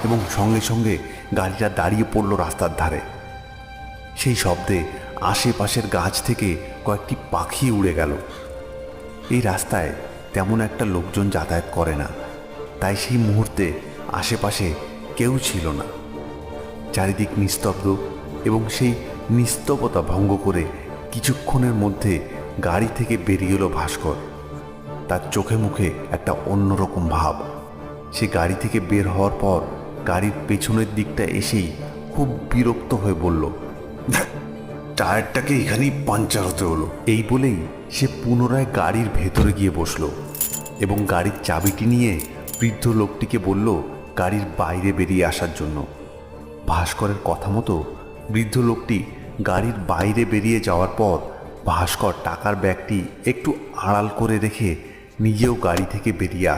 এবং সঙ্গে সঙ্গে গাড়িটা দাঁড়িয়ে পড়ল রাস্তার ধারে। সেই শব্দে আশেপাশের গাছ থেকে কয়েকটি পাখি উড়ে গেল। এই রাস্তায় তেমন একটা লোকজন যাতায়াত করে না, তাই সেই মুহূর্তে আশেপাশে কেউ ছিল না। চারিদিক নিস্তব্ধ, এবং সেই নিস্তব্ধতা ভঙ্গ করে কিছুক্ষণের মধ্যে গাড়ি থেকে বেরিয়ে এলো ভাস্কর। তার চোখে মুখে একটা অন্যরকম ভাব। সে গাড়ি থেকে বের হওয়ার পর গাড়ির পেছনের দিকটা এসেই খুব বিরক্ত হয়ে বলল, টায়ারটাকে এখানেই পাঞ্চার হতে হলো। এই বলেই সে পুনরায় গাড়ির ভেতরে গিয়ে বসল এবং গাড়ির চাবিটি নিয়ে বৃদ্ধ লোকটিকে বলল গাড়ির বাইরে বেরিয়ে আসার জন্য। ভাস্করের কথা মতো বৃদ্ধ লোকটি গাড়ির বাইরে বেরিয়ে যাওয়ার পর ভাস্কর টাকার ব্যাগটি একটু আড়াল করে রেখে নিজেও গাড়ি থেকে বেরিয়ে